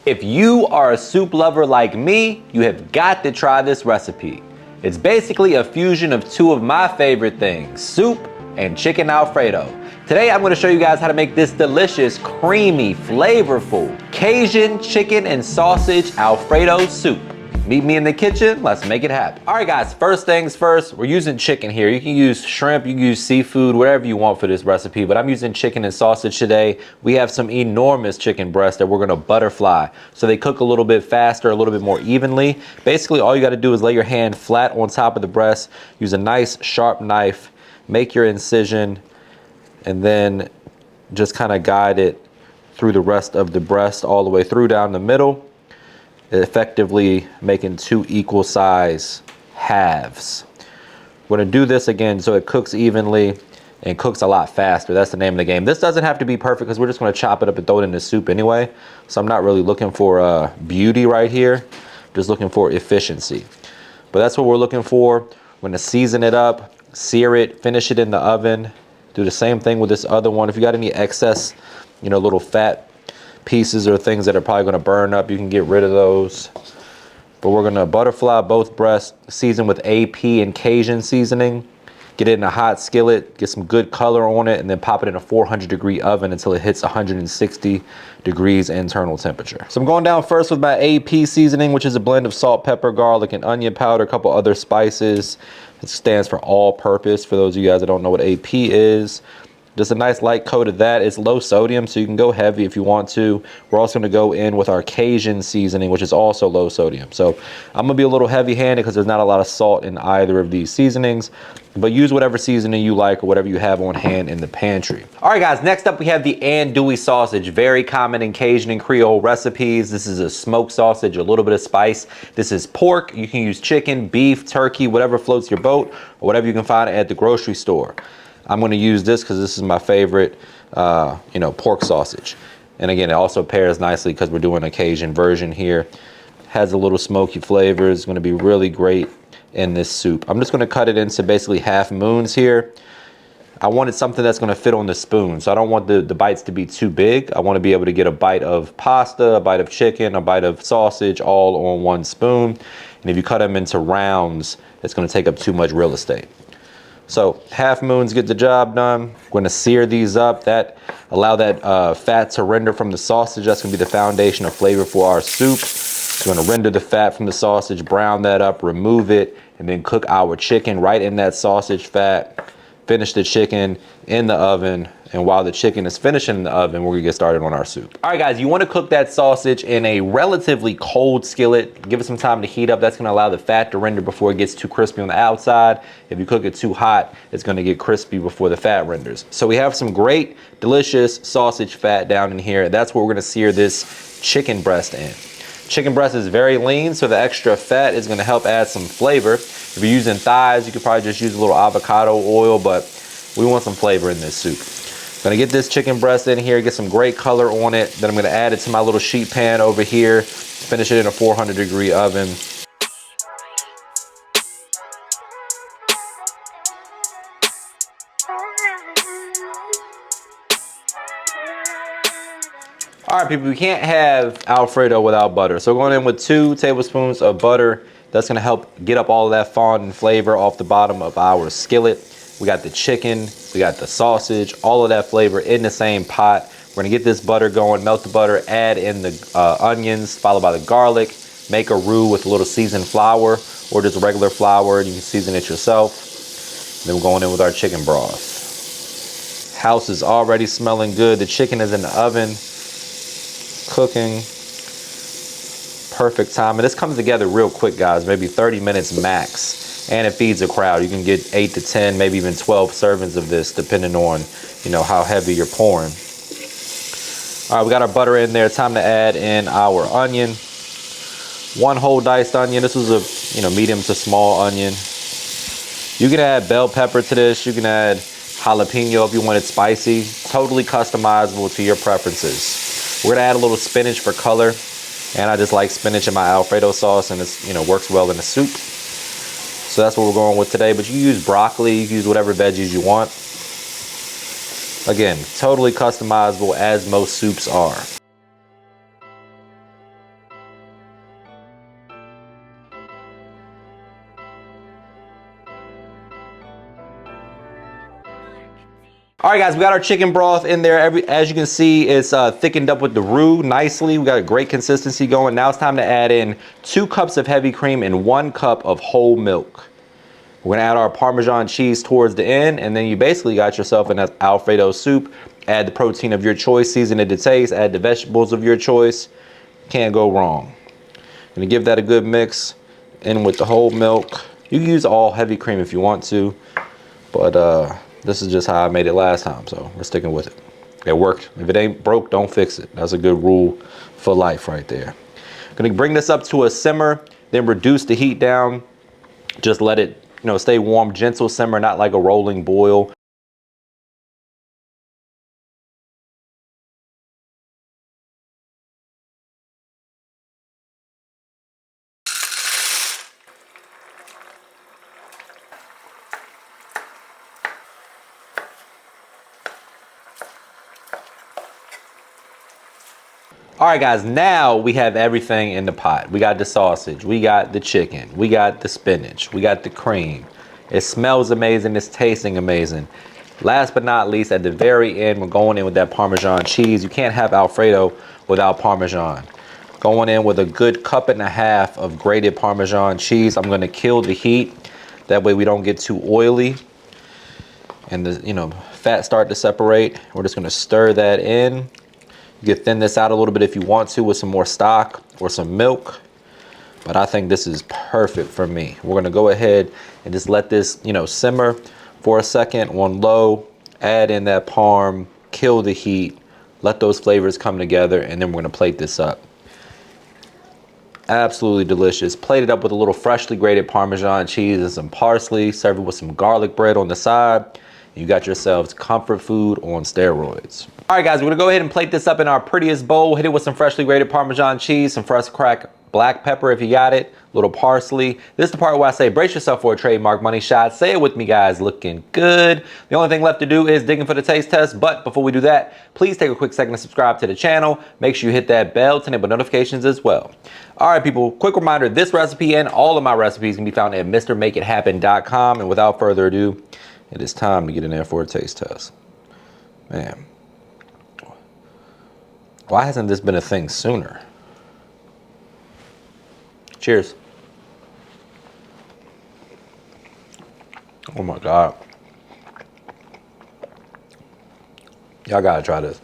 If you are a soup lover like me, you have got to try this recipe. It's basically a fusion of two of my favorite things, soup and chicken Alfredo. Today I'm going to show you guys how to make this delicious, creamy, flavorful Cajun chicken and sausage Alfredo soup. Meet me in the kitchen, let's make it happen. All right guys, first things first, we're using chicken here. You can use shrimp, you can use seafood, whatever you want for this recipe, but I'm using chicken and sausage today. We have some enormous chicken breasts that we're gonna butterfly, so they cook a little bit faster, a little bit more evenly. Basically, all you gotta do is lay your hand flat on top of the breast, use a nice sharp knife, make your incision, and then just kind of guide it through the rest of the breast all the way through down the middle, effectively making two equal size halves. We're gonna do this again so it cooks evenly and cooks a lot faster. That's the name of the game. This doesn't have to be perfect because we're just gonna chop it up and throw it in the soup anyway. So I'm not really looking for beauty right here, just looking for efficiency. But that's what we're looking for. We're gonna season it up, sear it, finish it in the oven. Do the same thing with this other one. If you got any excess, little fat pieces or things that are probably going to burn up, you can get rid of those. But we're going to butterfly both breasts, season with AP and Cajun seasoning, get it in a hot skillet, get some good color on it, and then pop it in a 400-degree oven until it hits 160 degrees internal temperature. So I'm going down first with my AP seasoning, which is a blend of salt, pepper, garlic, and onion powder, a couple other spices. It stands for all purpose for those of you guys that don't know what AP is. Just a nice light coat of that. It's low sodium, so you can go heavy if you want to. We're also gonna go in with our Cajun seasoning, which is also low sodium. So I'm gonna be a little heavy handed because there's not a lot of salt in either of these seasonings, but use whatever seasoning you like or whatever you have on hand in the pantry. All right guys, next up we have the andouille sausage, very common in Cajun and Creole recipes. This is a smoked sausage, a little bit of spice. This is pork. You can use chicken, beef, turkey, whatever floats your boat, or whatever you can find at the grocery store. I'm going to use this because this is my favorite, pork sausage. And again, it also pairs nicely because we're doing a Cajun version here. Has a little smoky flavor. It's going to be really great in this soup. I'm just going to cut it into basically half moons here. I wanted something that's going to fit on the spoon. So I don't want the bites to be too big. I want to be able to get a bite of pasta, a bite of chicken, a bite of sausage, all on one spoon. And if you cut them into rounds, it's going to take up too much real estate. So half moons get the job done. We're going to sear these up. Allow that fat to render from the sausage. That's going to be the foundation of flavor for our soup. So we're going to render the fat from the sausage, brown that up, remove it, and then cook our chicken right in that sausage fat. Finish the chicken in the oven. And while the chicken is finishing in the oven, we're gonna get started on our soup. All right guys, you wanna cook that sausage in a relatively cold skillet. Give it some time to heat up. That's gonna allow the fat to render before it gets too crispy on the outside. If you cook it too hot, it's gonna get crispy before the fat renders. So we have some great, delicious sausage fat down in here. That's where we're gonna sear this chicken breast in. Chicken breast is very lean, so the extra fat is gonna help add some flavor. If you're using thighs, you could probably just use a little avocado oil, but we want some flavor in this soup. Gonna get this chicken breast in here, get some great color on it. Then I'm gonna add it to my little sheet pan over here, finish it in a 400-degree oven. All right, people, we can't have Alfredo without butter. So going in with 2 tablespoons of butter. That's gonna help get up all of that fondant flavor off the bottom of our skillet. We got the chicken, we got the sausage, all of that flavor in the same pot. We're gonna get this butter going, melt the butter, add in the onions, followed by the garlic, make a roux with a little seasoned flour or just regular flour, and you can season it yourself. Then we're going in with our chicken broth. House is already smelling good. The chicken is in the oven, cooking. Perfect time. And this comes together real quick, guys, maybe 30 minutes max. And it feeds a crowd. You can get 8 to 10, maybe even 12 servings of this, depending on, how heavy you're pouring. All right, we got our butter in there. Time to add in our onion. 1 whole diced onion. This was a, medium to small onion. You can add bell pepper to this. You can add jalapeno if you want it spicy. Totally customizable to your preferences. We're gonna add a little spinach for color. And I just like spinach in my Alfredo sauce, and it's, works well in the soup. So that's what we're going with today, but you use broccoli, you can use whatever veggies you want. Again, totally customizable as most soups are. All right, guys, we got our chicken broth in there. As you can see, it's thickened up with the roux nicely. We got a great consistency going. Now it's time to add in 2 cups of heavy cream and 1 cup of whole milk. We're gonna add our Parmesan cheese towards the end, and then you basically got yourself an Alfredo soup. Add the protein of your choice, season it to taste, add the vegetables of your choice. Can't go wrong. Gonna give that a good mix in with the whole milk. You can use all heavy cream if you want to, but this is just how I made it last time, so we're sticking with it. It worked. If it ain't broke, don't fix it. That's a good rule for life right there. Gonna bring this up to a simmer, then reduce the heat down. Just let it, stay warm, gentle simmer, not like a rolling boil. All right, guys, now we have everything in the pot. We got the sausage, we got the chicken, we got the spinach, we got the cream. It smells amazing, it's tasting amazing. Last but not least, at the very end, we're going in with that Parmesan cheese. You can't have Alfredo without Parmesan. Going in with a good 1.5 cups of grated Parmesan cheese. I'm gonna kill the heat. That way we don't get too oily and the fat start to separate. We're just gonna stir that in. You can thin this out a little bit if you want to with some more stock or some milk, but I think this is perfect for me. We're gonna go ahead and just let this, simmer for a second on low, add in that parm, kill the heat, let those flavors come together, and then we're gonna plate this up. Absolutely delicious. Plate it up with a little freshly grated Parmesan cheese and some parsley, serve it with some garlic bread on the side. You got yourselves comfort food on steroids. All right, guys, we're gonna go ahead and plate this up in our prettiest bowl. Hit it with some freshly grated Parmesan cheese, some fresh cracked black pepper if you got it, a little parsley. This is the part where I say brace yourself for a trademark money shot. Say it with me, guys, looking good. The only thing left to do is digging for the taste test, but before we do that, please take a quick second to subscribe to the channel. Make sure you hit that bell to enable notifications as well. All right, people, quick reminder, this recipe and all of my recipes can be found at MrMakeItHappen.com, and without further ado, it is time to get in there for a taste test. Man, why hasn't this been a thing sooner? Cheers. Oh my God. Y'all gotta try this.